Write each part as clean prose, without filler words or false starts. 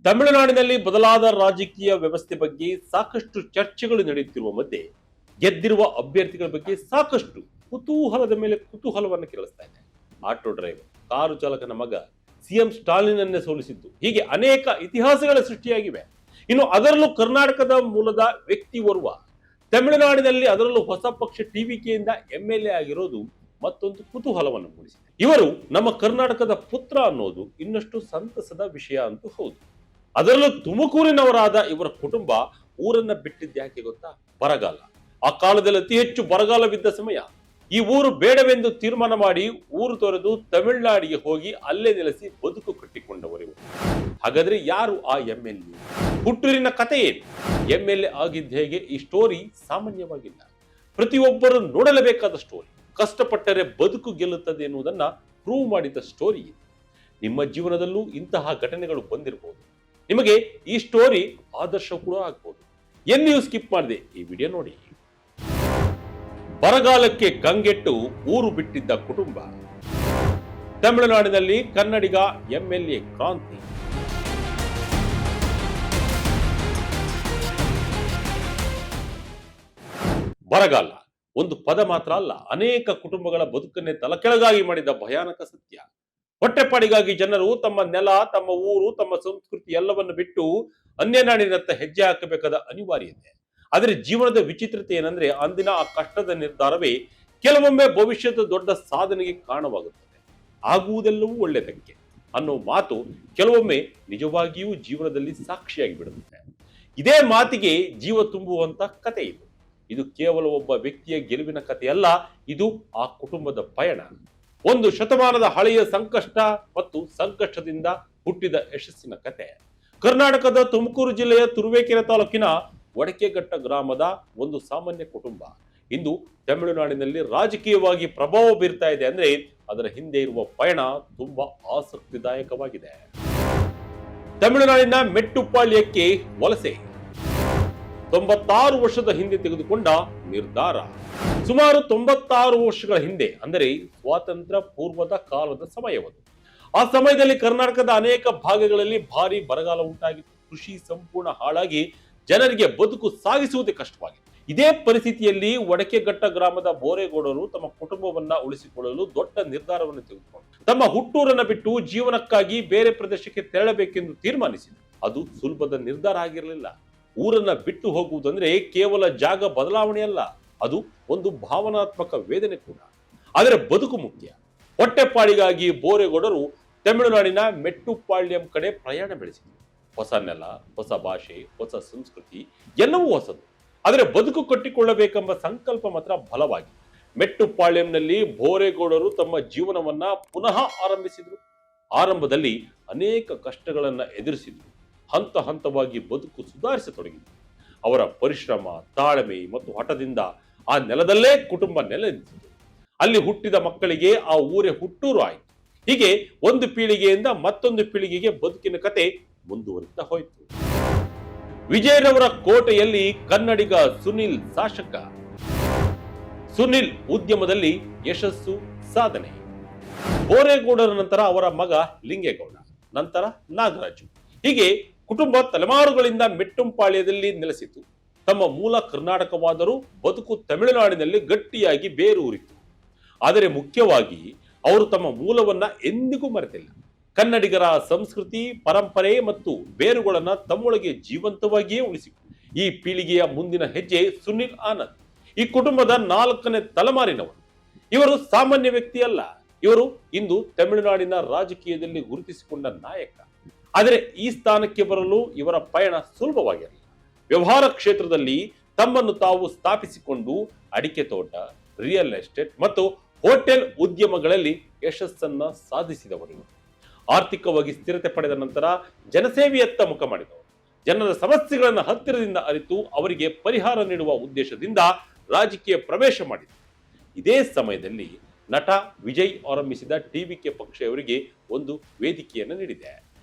ತಮಿಳುನಾಡಿನಲ್ಲಿ ಬದಲಾದ ರಾಜಕೀಯ ವ್ಯವಸ್ಥೆ ಬಗ್ಗೆ ಸಾಕಷ್ಟು ಚರ್ಚೆಗಳು ನಡೆಯುತ್ತಿರುವ ಮಧ್ಯೆ ಗೆದ್ದಿರುವ ಅಭ್ಯರ್ಥಿಗಳ ಬಗ್ಗೆ ಸಾಕಷ್ಟು ಕುತೂಹಲದ ಮೇಲೆ ಕುತೂಹಲವನ್ನು ಕೇಳಿಸ್ತಾ ಇದೆ. ಆಟೋ ಡ್ರೈವರ್, ಕಾರು ಚಾಲಕನ ಮಗ ಸಿಎಂ ಸ್ಟಾಲಿನ್ ಸೋಲಿಸಿದ್ದು, ಹೀಗೆ ಅನೇಕ ಇತಿಹಾಸಗಳ ಸೃಷ್ಟಿಯಾಗಿವೆ. ಇನ್ನು ಅದರಲ್ಲೂ ಕರ್ನಾಟಕದ ಮೂಲದ ವ್ಯಕ್ತಿ ಓರ್ವ ತಮಿಳುನಾಡಿನಲ್ಲಿ ಅದರಲ್ಲೂ ಹೊಸ ಪಕ್ಷ ಟಿವಿಕೆಯಿಂದ ಎಂಎಲ್ಎ ಆಗಿರೋದು ಮತ್ತೊಂದು ಕುತೂಹಲವನ್ನು ಮೂಡಿಸಿದೆ. ಇವರು ನಮ್ಮ ಕರ್ನಾಟಕದ ಪುತ್ರ ಅನ್ನೋದು ಇನ್ನಷ್ಟು ಸಂತಸದ ವಿಷಯ ಅಂತೂ ಹೌದು. ಅದರಲ್ಲೂ ತುಮಕೂರಿನವರಾದ ಇವರ ಕುಟುಂಬ ಊರನ್ನ ಬಿಟ್ಟಿದ್ಯಾಕೆ ಗೊತ್ತಾ? ಬರಗಾಲ. ಆ ಕಾಲದಲ್ಲಿ ಅತಿ ಹೆಚ್ಚು ಬರಗಾಲವಿದ್ದ ಸಮಯ. ಈ ಊರು ಬೇಡವೆಂದು ತೀರ್ಮಾನ ಮಾಡಿ ಊರು ತೊರೆದು ತಮಿಳುನಾಡಿಗೆ ಹೋಗಿ ಅಲ್ಲೇ ನೆಲೆಸಿ ಬದುಕು ಕಟ್ಟಿಕೊಂಡವರು ಇವರು. ಹಾಗಾದ್ರೆ ಯಾರು ಆ ಎಂಎಲ್ಎ? ಹುಟ್ಟೂರಿನ ಕಥೆ ಏನು? ಎಂಎಲ್ಎ ಆಗಿದ್ದ ಹೇಗೆ? ಈ ಸ್ಟೋರಿ ಸಾಮಾನ್ಯವಾಗಿಲ್ಲ, ಪ್ರತಿಯೊಬ್ಬರು ನೋಡಲೇಬೇಕಾದ ಸ್ಟೋರಿ. ಕಷ್ಟಪಟ್ಟರೆ ಬದುಕು ಗೆಲ್ಲುತ್ತದೆ ಎನ್ನುವುದನ್ನ ಪ್ರೂವ್ ಮಾಡಿದ ಸ್ಟೋರಿ ಇದು. ನಿಮ್ಮ ಜೀವನದಲ್ಲೂ ಇಂತಹ ಘಟನೆಗಳು ಬಂದಿರಬಹುದು. ನಿಮಗೆ ಈ ಸ್ಟೋರಿ ಆದರ್ಶ ಕೂಡ ಆಗ್ಬಹುದು. ಎಲ್ಲಿಯೂ ಸ್ಕಿಪ್ ಮಾಡದೆ ಈ ವಿಡಿಯೋ ನೋಡಿ. ಬರಗಾಲಕ್ಕೆ ಕಂಗೆಟ್ಟು ಊರು ಬಿಟ್ಟಿದ್ದ ಕುಟುಂಬ. ತಮಿಳುನಾಡಿನಲ್ಲಿ ಕನ್ನಡಿಗ ಎಂಎಲ್ಎ ಕ್ರಾಂತಿ. ಬರಗಾಲ ಒಂದು ಪದ ಮಾತ್ರ ಅಲ್ಲ, ಅನೇಕ ಕುಟುಂಬಗಳ ಬದುಕನ್ನೇ ತಲಕೆಳಗಾಗಿ ಮಾಡಿದ ಭಯಾನಕ ಸತ್ಯ. ಹೊಟ್ಟೆಪಾಡಿಗಾಗಿ ಜನರು ತಮ್ಮ ನೆಲ, ತಮ್ಮ ಊರು, ತಮ್ಮ ಸಂಸ್ಕೃತಿ ಎಲ್ಲವನ್ನು ಬಿಟ್ಟು ಅನ್ಯನಾಡಿನತ್ತ ಹೆಜ್ಜೆ ಹಾಕಬೇಕಾದ ಅನಿವಾರ್ಯತೆ. ಆದರೆ ಜೀವನದ ವಿಚಿತ್ರತೆ ಏನಂದ್ರೆ, ಅಂದಿನ ಆ ಕಷ್ಟದ ನಿರ್ಧಾರವೇ ಕೆಲವೊಮ್ಮೆ ಭವಿಷ್ಯದ ದೊಡ್ಡ ಸಾಧನೆಗೆ ಕಾರಣವಾಗುತ್ತದೆ. ಆಗುವುದೆಲ್ಲವೂ ಒಳ್ಳೆಯದಕ್ಕೆ ಅನ್ನೋ ಮಾತು ಕೆಲವೊಮ್ಮೆ ನಿಜವಾಗಿಯೂ ಜೀವನದಲ್ಲಿ ಸಾಕ್ಷಿಯಾಗಿ ಬಿಡುತ್ತೆ. ಇದೇ ಮಾತಿಗೆ ಜೀವ ತುಂಬುವಂತ ಕತೆ ಇದು. ಇದು ಕೇವಲ ಒಬ್ಬ ವ್ಯಕ್ತಿಯ ಗೆಲುವಿನ ಕಥೆಯಲ್ಲ, ಇದು ಆ ಕುಟುಂಬದ ಪಯಣ. ಒಂದು ಶತಮಾನದ ಹಳೆಯ ಸಂಕಷ್ಟ ಮತ್ತು ಸಂಕಷ್ಟದಿಂದ ಹುಟ್ಟಿದ ಯಶಸ್ಸಿನ ಕತೆ. ಕರ್ನಾಟಕದ ತುಮಕೂರು ಜಿಲ್ಲೆಯ ತುರುವೇಕೆರೆ ತಾಲೂಕಿನ ವಡಕೆಘಟ್ಟ ಗ್ರಾಮದ ಒಂದು ಸಾಮಾನ್ಯ ಕುಟುಂಬ ಇಂದು ತಮಿಳುನಾಡಿನಲ್ಲಿ ರಾಜಕೀಯವಾಗಿ ಪ್ರಭಾವ ಬೀರ್ತಾ ಇದೆ. ಅಂದ್ರೆ ಅದರ ಹಿಂದೆ ಇರುವ ಪಯಣ ತುಂಬಾ ಆಸಕ್ತಿದಾಯಕವಾಗಿದೆ. ತಮಿಳುನಾಡಿನ ಮೆಟ್ಟುಪಾಳ್ಯಕ್ಕೆ ವಲಸೆ 96 ವರ್ಷದ ಹಿಂದೆ ತೆಗೆದುಕೊಂಡ ನಿರ್ಧಾರ. ಸುಮಾರು 96 ವರ್ಷಗಳ ಹಿಂದೆ, ಅಂದರೆ ಸ್ವಾತಂತ್ರ್ಯ ಪೂರ್ವದ ಕಾಲದ ಸಮಯವದು. ಆ ಸಮಯದಲ್ಲಿ ಕರ್ನಾಟಕದ ಅನೇಕ ಭಾಗಗಳಲ್ಲಿ ಭಾರಿ ಬರಗಾಲ ಉಂಟಾಗಿತ್ತು. ಕೃಷಿ ಸಂಪೂರ್ಣ ಹಾಳಾಗಿ ಜನರಿಗೆ ಬದುಕು ಸಾಗಿಸುವುದೇ ಕಷ್ಟವಾಗಿತ್ತು. ಇದೇ ಪರಿಸ್ಥಿತಿಯಲ್ಲಿ ವಡಕೆಘಟ್ಟ ಗ್ರಾಮದ ಬೋರೇಗೌಡರು ತಮ್ಮ ಕುಟುಂಬವನ್ನ ಉಳಿಸಿಕೊಳ್ಳಲು ದೊಡ್ಡ ನಿರ್ಧಾರವನ್ನು ತೆಗೆದುಕೊಂಡರು. ತಮ್ಮ ಹುಟ್ಟೂರನ್ನ ಬಿಟ್ಟು ಜೀವನಕ್ಕಾಗಿ ಬೇರೆ ಪ್ರದೇಶಕ್ಕೆ ತೆರಳಬೇಕೆಂದು ತೀರ್ಮಾನಿಸಿದರು. ಅದು ಸುಲಭದ ನಿರ್ಧಾರ ಆಗಿರಲಿಲ್ಲ. ಊರನ್ನ ಬಿಟ್ಟು ಹೋಗುವುದಂದ್ರೆ ಕೇವಲ ಜಾಗ ಬದಲಾವಣೆ ಅಲ್ಲ, ಅದು ಒಂದು ಭಾವನಾತ್ಮಕ ವೇದನೆ ಕೂಡ. ಆದರೆ ಬದುಕು ಮುಖ್ಯ. ಹೊಟ್ಟೆಪಾಡಿಗಾಗಿ ಬೋರೇಗೌಡರು ತಮಿಳುನಾಡಿನ ಮೆಟ್ಟುಪಾಳ್ಯಂ ಕಡೆ ಪ್ರಯಾಣ ಬೆಳೆಸಿದರು. ಹೊಸ ನೆಲ, ಹೊಸ ಭಾಷೆ, ಹೊಸ ಸಂಸ್ಕೃತಿ, ಎಲ್ಲವೂ ಹೊಸದು. ಆದರೆ ಬದುಕು ಕಟ್ಟಿಕೊಳ್ಳಬೇಕೆಂಬ ಸಂಕಲ್ಪ ಮಾತ್ರ ಬಲವಾಗಿ. ಮೆಟ್ಟುಪಾಳ್ಯಂನಲ್ಲಿ ಬೋರೇಗೌಡರು ತಮ್ಮ ಜೀವನವನ್ನ ಪುನಃ ಆರಂಭಿಸಿದರು. ಆರಂಭದಲ್ಲಿ ಅನೇಕ ಕಷ್ಟಗಳನ್ನ ಎದುರಿಸಿದರು. ಹಂತ ಹಂತವಾಗಿ ಬದುಕು ಸುಧಾರಿಸತೊಡಗಿದರು. ಅವರ ಪರಿಶ್ರಮ, ತಾಳ್ಮೆ ಮತ್ತು ಹಠದಿಂದ ಆ ನೆಲದಲ್ಲೇ ಕುಟುಂಬ ನೆಲೆನಿಂತಿತು. ಅಲ್ಲಿ ಹುಟ್ಟಿದ ಮಕ್ಕಳಿಗೆ ಆ ಊರೇ ಹುಟ್ಟೂರು ಆಯಿತು. ಹೀಗೆ ಒಂದು ಪೀಳಿಗೆಯಿಂದ ಮತ್ತೊಂದು ಪೀಳಿಗೆಗೆ ಬದುಕಿನ ಕತೆ ಮುಂದುವರಿತಾ ಹೋಯಿತು. ವಿಜಯನಗರ ಕೋಟೆಯಲ್ಲಿ ಕನ್ನಡಿಗ ಸುನಿಲ್ ಶಾಸಕ. ಸುನಿಲ್ ಉದ್ಯಮದಲ್ಲಿ ಯಶಸ್ಸು, ಸಾಧನೆ. ಬೋರೇಗೌಡರ ನಂತರ ಅವರ ಮಗ ಲಿಂಗೇಗೌಡ, ನಂತರ ನಾಗರಾಜು. ಹೀಗೆ ಕುಟುಂಬ ತಲೆಮಾರುಗಳಿಂದ ಮೆಟ್ಟುಪಾಳ್ಯದಲ್ಲಿ ನೆಲೆಸಿತು. ತಮ್ಮ ಮೂಲ ಕರ್ನಾಟಕವಾದರೂ ಬದುಕು ತಮಿಳುನಾಡಿನಲ್ಲಿ ಗಟ್ಟಿಯಾಗಿ ಬೇರೂರಿತು. ಆದರೆ ಮುಖ್ಯವಾಗಿ ಅವರು ತಮ್ಮ ಮೂಲವನ್ನ ಎಂದಿಗೂ ಮರೆತಿಲ್ಲ. ಕನ್ನಡಿಗರ ಸಂಸ್ಕೃತಿ, ಪರಂಪರೆ ಮತ್ತು ಬೇರುಗಳನ್ನ ತಮ್ಮೊಳಗೆ ಜೀವಂತವಾಗಿಯೇ ಉಳಿಸಿತು. ಈ ಪೀಳಿಗೆಯ ಮುಂದಿನ ಹೆಜ್ಜೆ ಸುನಿಲ್ ಆನಂದ್. ಈ ಕುಟುಂಬದ 4ನೇ ತಲೆಮಾರಿನವರು. ಇವರು ಸಾಮಾನ್ಯ ವ್ಯಕ್ತಿ ಅಲ್ಲ. ಇವರು ಇಂದು ತಮಿಳುನಾಡಿನ ರಾಜಕೀಯದಲ್ಲಿ ಗುರುತಿಸಿಕೊಂಡ ನಾಯಕ. ಆದರೆ ಈ ಸ್ಥಾನಕ್ಕೆ ಬರಲು ಇವರ ಪಯಣ ಸುಲಭವಾಗಿರಲಿಲ್ಲ. ವ್ಯವಹಾರ ಕ್ಷೇತ್ರದಲ್ಲಿ ತಮ್ಮನ್ನು ತಾವು ಸ್ಥಾಪಿಸಿಕೊಂಡು ಅಡಿಕೆ ತೋಟ, ರಿಯಲ್ ಎಸ್ಟೇಟ್ ಮತ್ತು ಹೋಟೆಲ್ ಉದ್ಯಮಗಳಲ್ಲಿ ಯಶಸ್ಸನ್ನ ಸಾಧಿಸಿದವರು. ಆರ್ಥಿಕವಾಗಿ ಸ್ಥಿರತೆ ಪಡೆದ ನಂತರ ಜನಸೇವೆಯತ್ತ ಮುಖ ಮಾಡಿದವರು. ಜನರ ಸಮಸ್ಯೆಗಳನ್ನು ಹತ್ತಿರದಿಂದ ಅರಿತು ಅವರಿಗೆ ಪರಿಹಾರ ನೀಡುವ ಉದ್ದೇಶದಿಂದ ರಾಜಕೀಯ ಪ್ರವೇಶ ಮಾಡಿದರು. ಇದೇ ಸಮಯದಲ್ಲಿ ನಟ ವಿಜಯ್ ಆರಂಭಿಸಿದ ಟಿವಿಕೆ ಪಕ್ಷ ಇವರಿಗೆ ಒಂದು ವೇದಿಕೆಯನ್ನು ನೀಡಿದೆ.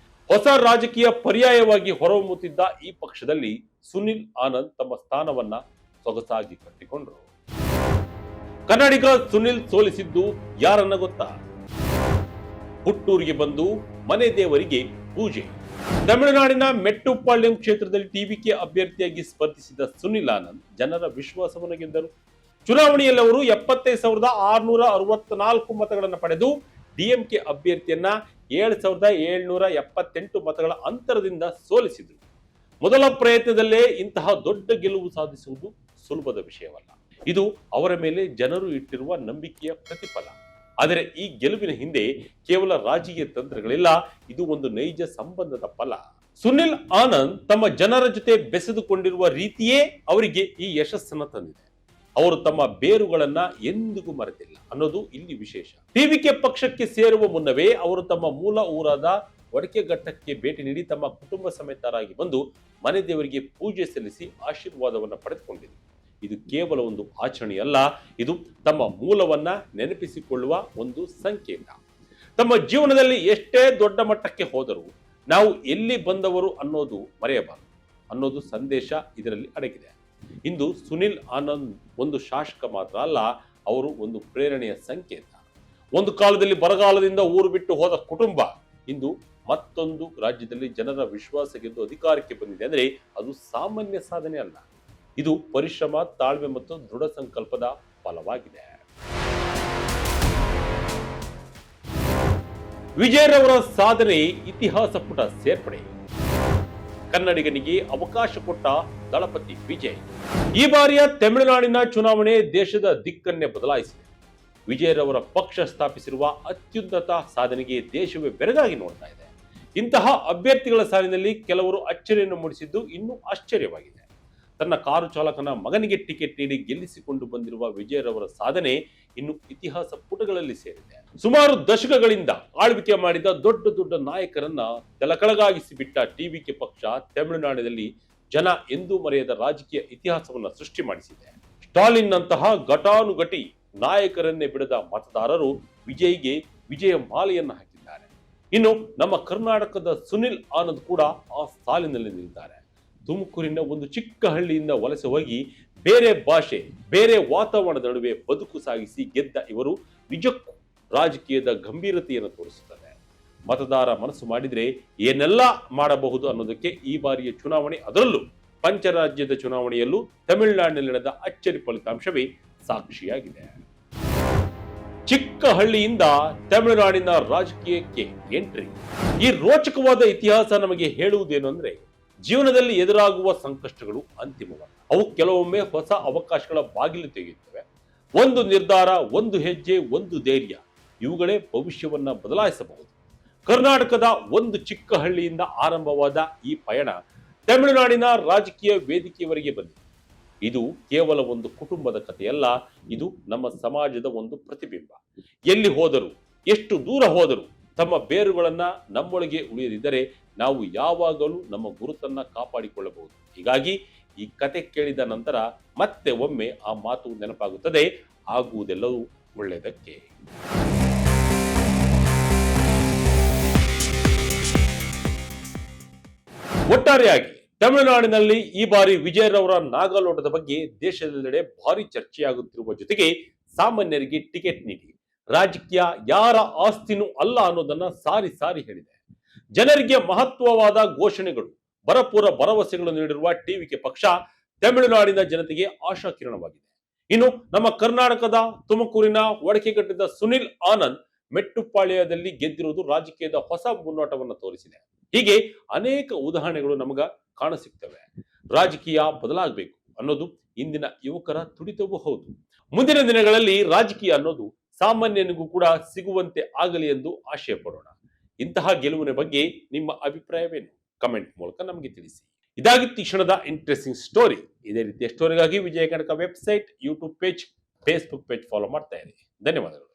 ಹೊಸ ರಾಜಕೀಯ ಪರ್ಯಾಯವಾಗಿ ಹೊರಹೊಮ್ಮುತ್ತಿದ್ದ ಈ ಪಕ್ಷದಲ್ಲಿ ಸುನಿಲ್ ಆನಂದ್ ತಮ್ಮ ಸ್ಥಾನವನ್ನ ಸೊಗಸಾಗಿ ಕಟ್ಟಿಕೊಂಡರು. ಕನ್ನಡಿಗ ಸುನಿಲ್ ಸೋಲಿಸಿದ್ದು ಯಾರನ್ನ ಗೊತ್ತಾ? ಹುಟ್ಟೂರಿಗೆ ಬಂದು ಮನೆ ದೇವರಿಗೆ ಪೂಜೆ. ತಮಿಳುನಾಡಿನ ಮೆಟ್ಟುಪಾಳ್ಯಂ ಕ್ಷೇತ್ರದಲ್ಲಿ ಟಿವಿಕೆ ಅಭ್ಯರ್ಥಿಯಾಗಿ ಸ್ಪರ್ಧಿಸಿದ ಸುನಿಲ್ ಆನಂದ್ ಜನರ ವಿಶ್ವಾಸವನ್ನು ಗೆದ್ದರು. ಚುನಾವಣೆಯಲ್ಲಿ ಅವರು 75,664 ಮತಗಳನ್ನು ಪಡೆದು ಡಿಎಂಕೆ ಅಭ್ಯರ್ಥಿಯನ್ನ 7,778 ಮತಗಳ ಅಂತರದಿಂದ ಸೋಲಿಸಿದರು. ಮೊದಲ ಪ್ರಯತ್ನದಲ್ಲೇ ಇಂತಹ ದೊಡ್ಡ ಗೆಲುವು ಸಾಧಿಸುವುದು ಸುಲಭದ ವಿಷಯವಲ್ಲ. ಇದು ಅವರ ಮೇಲೆ ಜನರು ಇಟ್ಟಿರುವ ನಂಬಿಕೆಯ ಪ್ರತಿಫಲ. ಆದರೆ ಈ ಗೆಲುವಿನ ಹಿಂದೆ ಕೇವಲ ರಾಜಕೀಯ ತಂತ್ರಗಳಿಲ್ಲ, ಇದು ಒಂದು ನೈಜ ಸಂಬಂಧದ ಫಲ. ಸುನಿಲ್ ಆನಂದ್ ತಮ್ಮ ಜನರ ಜೊತೆ ಬೆಸೆದುಕೊಂಡಿರುವ ರೀತಿಯೇ ಅವರಿಗೆ ಈ ಯಶಸ್ಸನ್ನು ತಂದಿದೆ. ಅವರು ತಮ್ಮ ಬೇರುಗಳನ್ನ ಎಂದಿಗೂ ಮರೆತಿಲ್ಲ ಅನ್ನೋದು ಇಲ್ಲಿ ವಿಶೇಷ. ಟಿವಿಕೆ ಪಕ್ಷಕ್ಕೆ ಸೇರುವ ಮುನ್ನವೇ ಅವರು ತಮ್ಮ ಮೂಲ ಊರಾದ ಒಡಕೆಘಟ್ಟಕ್ಕೆ ಭೇಟಿ ನೀಡಿ ತಮ್ಮ ಕುಟುಂಬ ಸಮೇತರಾಗಿ ಬಂದು ಮನೆ ದೇವರಿಗೆ ಪೂಜೆ ಸಲ್ಲಿಸಿ ಆಶೀರ್ವಾದವನ್ನು ಪಡೆದುಕೊಂಡಿದೆ. ಇದು ಕೇವಲ ಒಂದು ಆಚರಣೆಯಲ್ಲ, ಇದು ತಮ್ಮ ಮೂಲವನ್ನ ನೆನಪಿಸಿಕೊಳ್ಳುವ ಒಂದು ಸಂಕೇತ. ತಮ್ಮ ಜೀವನದಲ್ಲಿ ಎಷ್ಟೇ ದೊಡ್ಡ ಮಟ್ಟಕ್ಕೆ ಹೋದರೂ ನಾವು ಎಲ್ಲಿ ಬಂದವರು ಅನ್ನೋದು ಮರೆಯಬಾರದು ಅನ್ನೋದು ಸಂದೇಶ ಇದರಲ್ಲಿ ಅಡಗಿದೆ. ಇಂದು ಸುನಿಲ್ ಆನಂದ್ ಒಂದು ಶಾಸಕ ಮಾತ್ರ ಅಲ್ಲ, ಅವರು ಒಂದು ಪ್ರೇರಣೆಯ ಸಂಕೇತ. ಒಂದು ಕಾಲದಲ್ಲಿ ಬರಗಾಲದಿಂದ ಊರು ಬಿಟ್ಟು ಹೋದ ಕುಟುಂಬ ಇಂದು ಮತ್ತೊಂದು ರಾಜ್ಯದಲ್ಲಿ ಜನರ ವಿಶ್ವಾಸ ಗೆದ್ದು ಅಧಿಕಾರಕ್ಕೆ ಬಂದಿದೆ ಅಂದರೆ ಅದು ಸಾಮಾನ್ಯ ಸಾಧನೆ ಅಲ್ಲ. ಇದು ಪರಿಶ್ರಮ, ತಾಳ್ಮೆ ಮತ್ತು ದೃಢ ಸಂಕಲ್ಪದ ಫಲವಾಗಿದೆ. ವಿಜಯರವರ ಸಾಧನೆ ಇತಿಹಾಸ ಪುಟ ಸೇರ್ಪಡೆ. ಕನ್ನಡಿಗನಿಗೆ ಅವಕಾಶ ಕೊಟ್ಟ ದಳಪತಿ ವಿಜಯ್. ಈ ಬಾರಿಯ ತಮಿಳುನಾಡಿನ ಚುನಾವಣೆ ದೇಶದ ದಿಕ್ಕನ್ನೇ ಬದಲಾಯಿಸಿದೆ. ವಿಜಯರವರ ಪಕ್ಷ ಸ್ಥಾಪಿಸಿರುವ ಅತ್ಯುನ್ನತ ಸಾಧನೆಗೆ ದೇಶವೇ ಬೆರಗಾಗಿ ನೋಡ್ತಾ ಇದೆ. ಇಂತಹ ಅಭ್ಯರ್ಥಿಗಳ ಸಾಲಿನಲ್ಲಿ ಕೆಲವರು ಅಚ್ಚರಿಯನ್ನು ಮೂಡಿಸಿದ್ದು ಇನ್ನೂ ಆಶ್ಚರ್ಯವಾಗಿದೆ. ತನ್ನ ಕಾರು ಚಾಲಕನ ಮಗನಿಗೆ ಟಿಕೆಟ್ ನೀಡಿ ಗೆಲ್ಲಿಸಿಕೊಂಡು ಬಂದಿರುವ ವಿಜಯರವರ ಸಾಧನೆ ಇನ್ನು ಇತಿಹಾಸ ಪುಟಗಳಲ್ಲಿ ಸೇರಿದೆ. ಸುಮಾರು ದಶಕಗಳಿಂದ ಆಳ್ವಿಕೆ ಮಾಡಿದ ದೊಡ್ಡ ದೊಡ್ಡ ನಾಯಕರನ್ನ ತಲೆಕೆಳಗಾಗಿಸಿ ಬಿಟ್ಟ ಟಿವಿಕೆ ಪಕ್ಷ ತಮಿಳುನಾಡಿನಲ್ಲಿ ಜನ ಎಂದೂ ಮರೆಯದ ರಾಜಕೀಯ ಇತಿಹಾಸವನ್ನು ಸೃಷ್ಟಿ ಮಾಡಿಸಿದೆ. ಸ್ಟಾಲಿನ್ ನಂತಹ ಘಟಾನುಘಟಿ ನಾಯಕರನ್ನೇ ಬಿಡದ ಮತದಾರರು ವಿಜಯ್ಗೆ ವಿಜಯ ಮಾಲೆಯನ್ನು ಹಾಕಿದ್ದಾರೆ. ಇನ್ನು ನಮ್ಮ ಕರ್ನಾಟಕದ ಸುನಿಲ್ ಆನಂದ್ ಕೂಡ ಆ ಸಾಲಿನಲ್ಲಿ ನಿಂತಿದ್ದಾರೆ. ತುಮಕೂರಿನ ಒಂದು ಚಿಕ್ಕ ಹಳ್ಳಿಯಿಂದ ವಲಸೆ ಹೋಗಿ ಬೇರೆ ಭಾಷೆ, ಬೇರೆ ವಾತಾವರಣದ ನಡುವೆ ಬದುಕು ಸಾಗಿಸಿ ಗೆದ್ದ ಇವರು ನಿಜಕ್ಕೂ ರಾಜಕೀಯದ ಗಂಭೀರತೆಯನ್ನು ತೋರಿಸುತ್ತದೆ. ಮತದಾರ ಮನಸ್ಸು ಮಾಡಿದ್ರೆ ಏನೆಲ್ಲ ಮಾಡಬಹುದು ಅನ್ನೋದಕ್ಕೆ ಈ ಬಾರಿಯ ಚುನಾವಣೆ, ಅದರಲ್ಲೂ ಪಂಚರಾಜ್ಯದ ಚುನಾವಣೆಯಲ್ಲೂ ತಮಿಳುನಾಡಿನಲ್ಲಿ ನಡೆದ ಅಚ್ಚರಿ ಫಲಿತಾಂಶವೇ ಸಾಕ್ಷಿಯಾಗಿದೆ. ಚಿಕ್ಕ ಹಳ್ಳಿಯಿಂದ ತಮಿಳುನಾಡಿನ ರಾಜಕೀಯಕ್ಕೆ ಎಂಟ್ರಿ. ಈ ರೋಚಕವಾದ ಇತಿಹಾಸ ನಮಗೆ ಹೇಳುವುದೇನು ಅಂದ್ರೆ, ಜೀವನದಲ್ಲಿ ಎದುರಾಗುವ ಸಂಕಷ್ಟಗಳು ಅಂತಿಮವಲ್ಲ, ಅವು ಕೆಲವೊಮ್ಮೆ ಹೊಸ ಅವಕಾಶಗಳ ಬಾಗಿಲು ತೆಗೆಯುತ್ತವೆ. ಒಂದು ನಿರ್ಧಾರ, ಒಂದು ಹೆಜ್ಜೆ, ಒಂದು ಧೈರ್ಯ, ಇವುಗಳೇ ಭವಿಷ್ಯವನ್ನ ಬದಲಾಯಿಸಬಹುದು. ಕರ್ನಾಟಕದ ಒಂದು ಚಿಕ್ಕ ಹಳ್ಳಿಯಿಂದ ಆರಂಭವಾದ ಈ ಪಯಣ ತಮಿಳುನಾಡಿನ ರಾಜಕೀಯ ವೇದಿಕೆಯವರೆಗೆ ಬಂದಿದೆ. ಇದು ಕೇವಲ ಒಂದು ಕುಟುಂಬದ ಕಥೆಯಲ್ಲ, ಇದು ನಮ್ಮ ಸಮಾಜದ ಒಂದು ಪ್ರತಿಬಿಂಬ. ಎಲ್ಲಿ ಹೋದರೂ, ಎಷ್ಟು ದೂರ ಹೋದರೂ ತಮ್ಮ ಬೇರುಗಳನ್ನ ನಮ್ಮೊಳಗೆ ಉಳಿಯದಿದ್ದರೆ ನಾವು ಯಾವಾಗಲೂ ನಮ್ಮ ಗುರುತನ್ನ ಕಾಪಾಡಿಕೊಳ್ಳಬಹುದು. ಹೀಗಾಗಿ ಈ ಕತೆ ಕೇಳಿದ ನಂತರ ಮತ್ತೆ ಒಮ್ಮೆ ಆ ಮಾತು ನೆನಪಾಗುತ್ತದೆ, ಆಗುವುದೆಲ್ಲವೂ ಒಳ್ಳೆಯದಕ್ಕೆ. ಒಟ್ಟಾರೆಯಾಗಿ ತಮಿಳುನಾಡಿನಲ್ಲಿ ಈ ಬಾರಿ ವಿಜಯರವರ ನಾಗಲೋಟದ ಬಗ್ಗೆ ದೇಶದೆಲ್ಲೆಡೆ ಭಾರಿ ಚರ್ಚೆಯಾಗುತ್ತಿರುವ ಜೊತೆಗೆ ಸಾಮಾನ್ಯರಿಗೆ ಟಿಕೆಟ್ ನೀಡಿ ರಾಜಕೀಯ ಯಾರ ಆಸ್ತಿನೂ ಅಲ್ಲ ಅನ್ನೋದನ್ನ ಸಾರಿ ಸಾರಿ ಹೇಳಿದೆ. ಜನರಿಗೆ ಮಹತ್ವವಾದ ಘೋಷಣೆಗಳು, ಭರಪೂರ ಭರವಸೆಗಳು ನೀಡಿರುವ ಟಿವಿಕೆ ಪಕ್ಷ ತಮಿಳುನಾಡಿನ ಜನತೆಗೆ ಆಶಾಕಿರಣವಾಗಿದೆ. ಇನ್ನು ನಮ್ಮ ಕರ್ನಾಟಕದ ತುಮಕೂರಿನ ಒಡಕೆಘಟ್ಟದ ಸುನಿಲ್ ಆನಂದ್ ಮೆಟ್ಟುಪಾಳ್ಯದಲ್ಲಿ ಗೆದ್ದಿರುವುದು ರಾಜಕೀಯದ ಹೊಸ ಮುನ್ನೋಟವನ್ನು ತೋರಿಸಿದೆ. ಹೀಗೆ ಅನೇಕ ಉದಾಹರಣೆಗಳು ನಮಗ ಕಾಣಸಿಗ್ತವೆ. ರಾಜಕೀಯ ಬದಲಾಗಬೇಕು ಅನ್ನೋದು ಇಂದಿನ ಯುವಕರ ತುಡಿತವೂ ಹೌದು. ಮುಂದಿನ ದಿನಗಳಲ್ಲಿ ರಾಜಕೀಯ ಅನ್ನೋದು ಸಾಮಾನ್ಯನಿಗೂ ಕೂಡ ಸಿಗುವಂತೆ ಆಗಲಿ ಎಂದು ಆಶಯ ಪಡೋಣ. ಇಂತಹ ಗೆಲುವಿನ ಬಗ್ಗೆ ನಿಮ್ಮ ಅಭಿಪ್ರಾಯವೇನು? ಕಮೆಂಟ್ ಮೂಲಕ ನಮಗೆ ತಿಳಿಸಿ. ಇದಾಗಿತ್ತು ಈ ಕ್ಷಣದ ಇಂಟ್ರೆಸ್ಟಿಂಗ್ ಸ್ಟೋರಿ. ಇದೇ ರೀತಿಯ ಸ್ಟೋರಿಗಾಗಿ Vijaya Karnataka website, YouTube page, Facebook page follow ಮಾಡ್ತಾ ಇರಿ. ಧನ್ಯವಾದಗಳು.